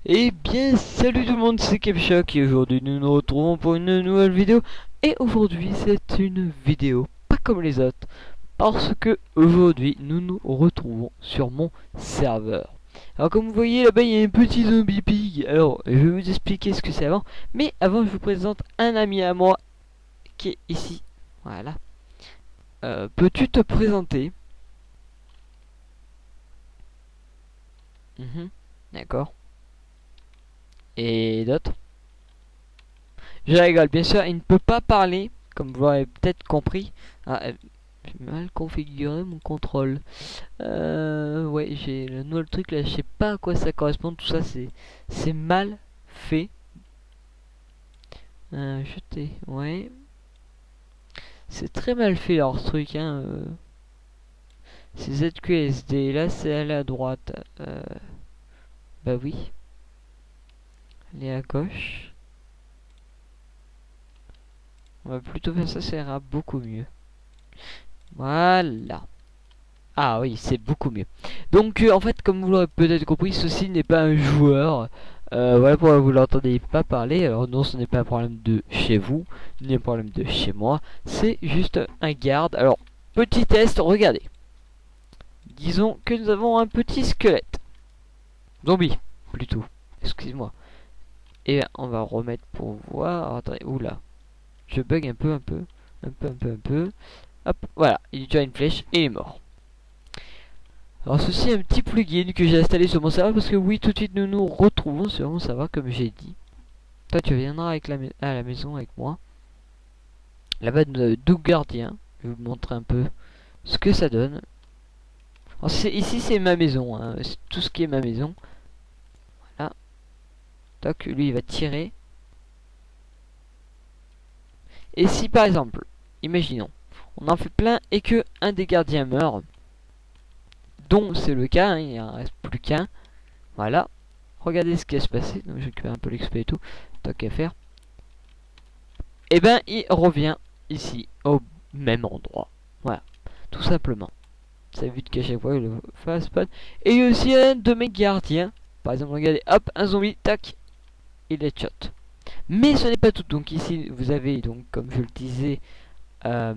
Eh bien, salut tout le monde, c'est Capshock et aujourd'hui nous nous retrouvons pour une nouvelle vidéo. Et aujourd'hui, c'est une vidéo pas comme les autres, parce que aujourd'hui nous nous retrouvons sur mon serveur. Alors, comme vous voyez là-bas, il y a un petit zombie pig. Alors, je vais vous expliquer ce que c'est avant, mais avant, je vous présente un ami à moi qui est ici. Voilà. Peux-tu te présenter? D'accord. Et d'autres? Je rigole, bien sûr, il ne peut pas parler, comme vous l'aurez peut-être compris. Ah, j'ai mal configuré mon contrôle. Ouais, j'ai le nouveau truc là, je sais pas à quoi ça correspond, tout ça c'est mal fait. Jeter, ouais. C'est très mal fait leur truc, hein. C'est ZQSD, là c'est aller à droite. Bah oui. Aller à gauche. On va plutôt faire ça, ça ira beaucoup mieux. Voilà. Ah oui, c'est beaucoup mieux. Donc en fait, comme vous l'aurez peut-être compris, ceci n'est pas un joueur. Voilà pourquoi vous l'entendez pas parler. Alors non, ce n'est pas un problème de chez vous, ni un problème de chez moi. C'est juste un garde. Alors, petit test, regardez. Disons que nous avons un petit squelette. Zombie, plutôt. Excusez-moi. Et on va remettre pour voir. Alors, attendez, oula. Je bug un peu, un peu. Un peu. Hop, voilà. Il tire une flèche et il est mort. Alors ceci est un petit plugin que j'ai installé sur mon serveur parce que oui, tout de suite nous nous retrouvons sur mon serveur comme j'ai dit. Toi tu viendras avec à la maison avec moi. Là-bas nous avons 12 gardiens. Je vais vous montrer un peu ce que ça donne. Alors, ici c'est ma maison, hein. C'est tout ce qui est ma maison. Voilà. Tac, lui il va tirer. Et si par exemple, imaginons, on en fait plein et que un des gardiens meurt, dont c'est le cas, hein, il en reste plus qu'un. Voilà. Regardez ce qui va se passer. Donc je récupère un peu l'XP et tout. Tant qu'à faire. Et ben il revient ici au même endroit. Voilà. Tout simplement. Ça évite qu'à chaque fois il le fasse spawn. Et il y a aussi un de mes gardiens. Par exemple, regardez, hop, un zombie, tac, il est shot. Mais ce n'est pas tout. Donc ici vous avez donc comme je le disais euh,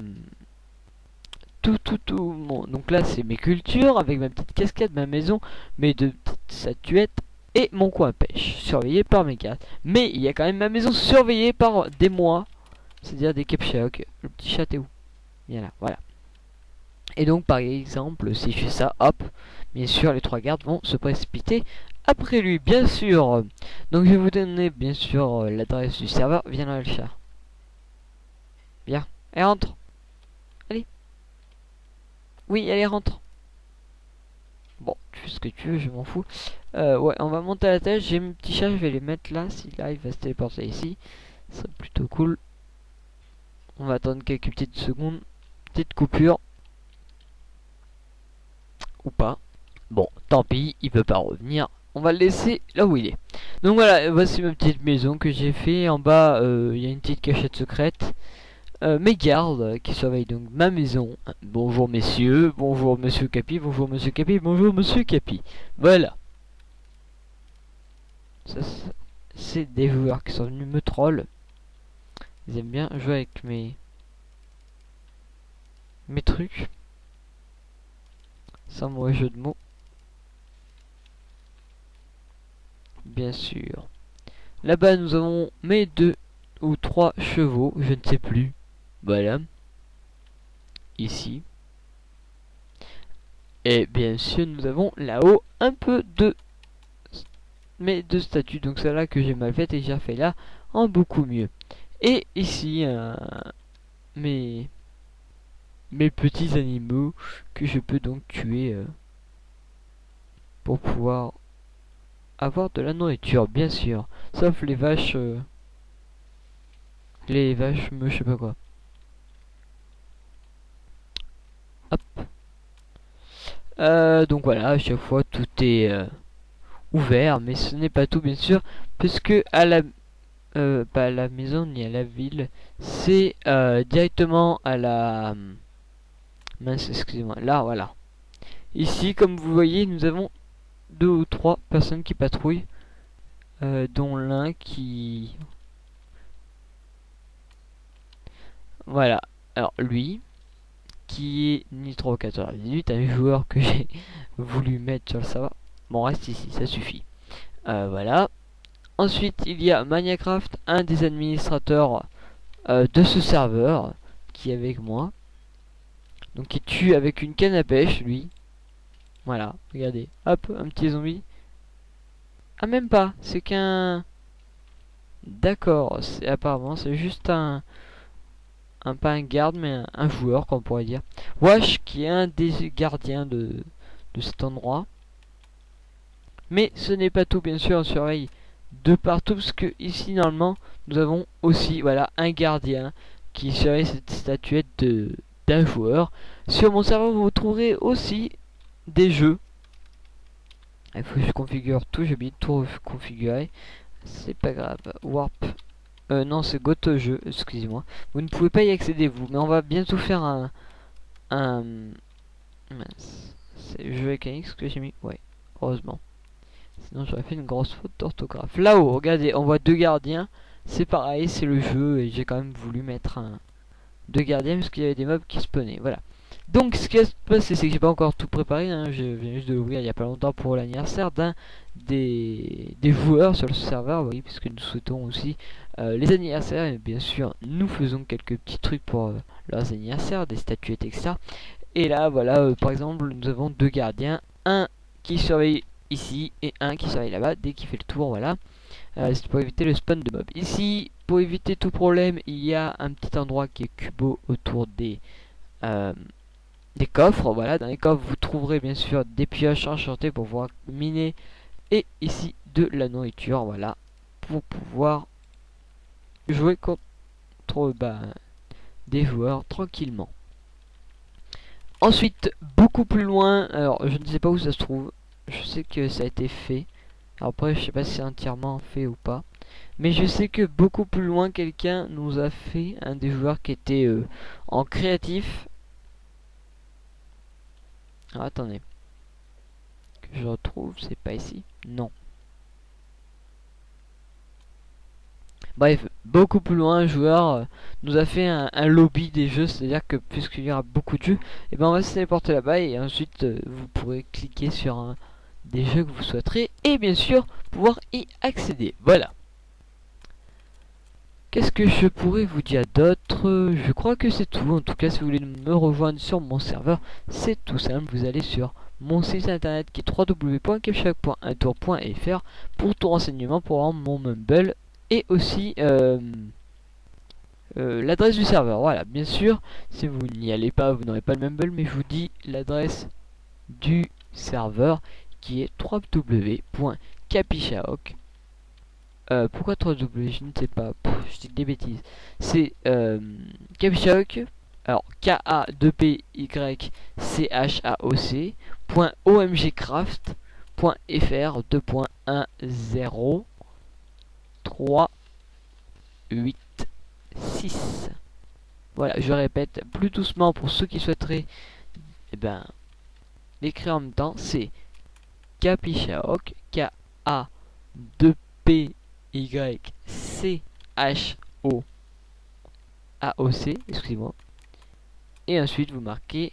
tout mon... Donc là c'est mes cultures avec ma petite cascade, ma maison, mes deux petites statuettes et mon coin pêche, surveillé par mes gars. Mais il y a quand même ma maison surveillée par des mois, c'est-à-dire des Capshock. Le petit chat est où? Bien là, voilà. Et donc par exemple, si je fais ça, hop, bien sûr les trois gardes vont se précipiter après lui, bien sûr. Donc je vais vous donner bien sûr l'adresse du serveur. Viens là le chat. Viens, et rentre. Allez. Oui, allez, rentre. Bon, tu fais ce que tu veux, je m'en fous. Ouais, on va monter à la tâche. J'ai mes petits chats, je vais les mettre là. S'il arrive à se téléporter ici, ce serait plutôt cool. On va attendre quelques petites secondes. Petite coupure. Ou pas. Bon, tant pis, il peut pas revenir. On va le laisser là où il est. Donc voilà, voici ma petite maison que j'ai fait. En bas, il y a une petite cachette secrète. Mes gardes qui surveillent donc ma maison. Bonjour messieurs, bonjour monsieur Capi, bonjour monsieur Capi, bonjour monsieur Capi. Voilà. Ça, c'est des joueurs qui sont venus me troll. Ils aiment bien jouer avec mes trucs. Sans mauvais jeu de mots. Bien sûr. Là-bas, nous avons mes 2 ou 3 chevaux, je ne sais plus. Voilà. Ici. Et bien sûr, nous avons là-haut un peu de mes 2 statues. Donc celle-là que j'ai mal faite et j'ai refait là en beaucoup mieux. Et ici, mes petits animaux que je peux donc tuer pour pouvoir avoir de la nourriture, bien sûr. Sauf les vaches, je sais pas quoi. Hop. Donc voilà, à chaque fois tout est ouvert, mais ce n'est pas tout bien sûr, puisque à la pas à la maison ni à la ville, c'est directement à la mince, excusez-moi. Là, voilà. Ici, comme vous voyez, nous avons 2 ou 3 personnes qui patrouillent dont l'un qui... Voilà, alors lui, qui est Nitro 98, un joueur que j'ai voulu mettre sur le serveur. Bon, reste ici, ça suffit. Voilà. Ensuite, il y a Maniacraft, un des administrateurs de ce serveur, qui est avec moi. Donc il tue avec une canne à pêche, lui. Voilà, regardez. Hop, un petit zombie. Ah, même pas, c'est qu'un... D'accord, apparemment c'est juste pas un garde, mais un joueur, qu'on pourrait dire. Wash, qui est un des gardiens de cet endroit. Mais ce n'est pas tout, bien sûr, on surveille de partout, parce que ici, normalement, nous avons aussi, voilà, un gardien qui surveille cette statuette d'un joueur. Sur mon serveur, vous trouverez aussi des jeux. Il faut que je configure tout, j'ai oublié de tout configurer. C'est pas grave. Warp. Non, c'est Goto jeu, excusez-moi. Vous ne pouvez pas y accéder, vous, mais on va bientôt faire un... Mince. C'est jeu avec un X que j'ai mis. Ouais, heureusement. Sinon, j'aurais fait une grosse faute d'orthographe. Là-haut, regardez, on voit deux gardiens. C'est pareil, c'est le jeu, et j'ai quand même voulu mettre deux gardiens parce qu'il y avait des mobs qui spawnaient. Voilà. Donc ce qui va se passer, c'est que j'ai pas encore tout préparé, hein. Je viens juste de l'ouvrir il y a pas longtemps pour l'anniversaire d'un des joueurs sur le serveur, oui, puisque nous souhaitons aussi les anniversaires, et bien sûr nous faisons quelques petits trucs pour leurs anniversaires, des statuettes, etc. Et là voilà, par exemple, nous avons deux gardiens, un qui surveille ici et un qui surveille là-bas dès qu'il fait le tour, voilà. C'est pour éviter le spawn de mobs. Ici, pour éviter tout problème, il y a un petit endroit qui est cubo autour des coffres. Voilà, dans les coffres vous trouverez bien sûr des pioches enchantées pour pouvoir miner, et ici de la nourriture, voilà, pour pouvoir jouer contre des joueurs tranquillement. Ensuite, beaucoup plus loin, alors je ne sais pas où ça se trouve, je sais que ça a été fait, alors après je sais pas si c'est entièrement fait ou pas, mais je sais que beaucoup plus loin quelqu'un nous a fait, un des joueurs qui était en créatif. Alors, attendez, que je retrouve, c'est pas ici, non. Bref, beaucoup plus loin, un joueur nous a fait un lobby des jeux, c'est-à-dire que puisqu'il y aura beaucoup de jeux, et ben on va se téléporter là-bas, et ensuite vous pourrez cliquer sur des jeux que vous souhaiterez, et bien sûr pouvoir y accéder. Voilà. Qu'est-ce que je pourrais vous dire d'autre? Je crois que c'est tout. En tout cas, si vous voulez me rejoindre sur mon serveur, c'est tout simple. Vous allez sur mon site internet qui est www.capshack.untour.fr pour tout renseignement, pour rendre mon Mumble, et aussi l'adresse du serveur. Voilà, bien sûr, si vous n'y allez pas, vous n'aurez pas le Mumble, mais je vous dis l'adresse du serveur qui est www.capishaok. Pourquoi 3W? Je ne sais pas. Je dis des bêtises. C'est Capishaok. Alors KAPYCHAOC.omgcraft.fr 2.10.386. Voilà, je répète plus doucement pour ceux qui souhaiteraient l'écrire en même temps. C'est Capishaok, KAPYCHOAOC, excusez-moi. Et ensuite vous marquez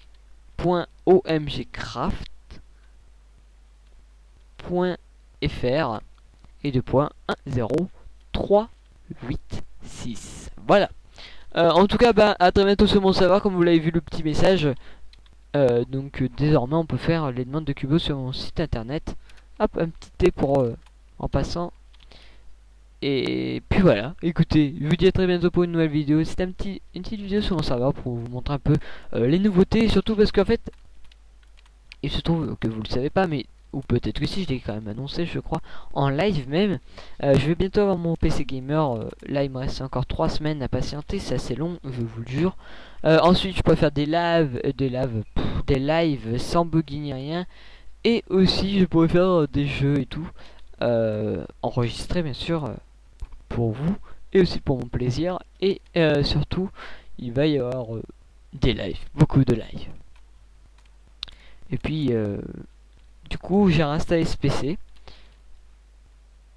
.omgcraft.fr et 2.10.386. Voilà. En tout cas, à très bientôt sur mon serveur, comme vous l'avez vu le petit message. Donc désormais on peut faire les demandes de Kubo sur mon site internet. Hop, un petit thé pour en passant. Et puis voilà, écoutez, je vous dis à très bientôt pour une nouvelle vidéo. C'était une petite vidéo sur mon serveur pour vous montrer un peu les nouveautés. Et surtout parce qu'en fait, il se trouve que vous le savez pas, mais ou peut-être que si, je l'ai quand même annoncé, je crois, en live même. Je vais bientôt avoir mon PC gamer. Là il me reste encore 3 semaines à patienter, c'est assez long, je vous le jure. Ensuite je peux faire des lives sans buggy ni rien. Et aussi je pourrais faire des jeux et tout, enregistrés bien sûr, pour vous et aussi pour mon plaisir. Et surtout il va y avoir des lives, beaucoup de lives. Et puis du coup j'ai réinstallé ce PC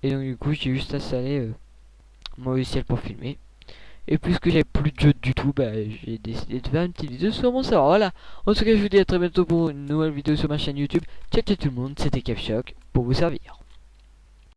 Et donc du coup j'ai juste installé mon logiciel pour filmer. Et puisque j'avais plus de jeu du tout, bah j'ai décidé de faire une petite vidéo sur mon serveur. Voilà. En tout cas je vous dis à très bientôt pour une nouvelle vidéo sur ma chaîne YouTube. Ciao ciao tout le monde, c'était CapShock pour vous servir.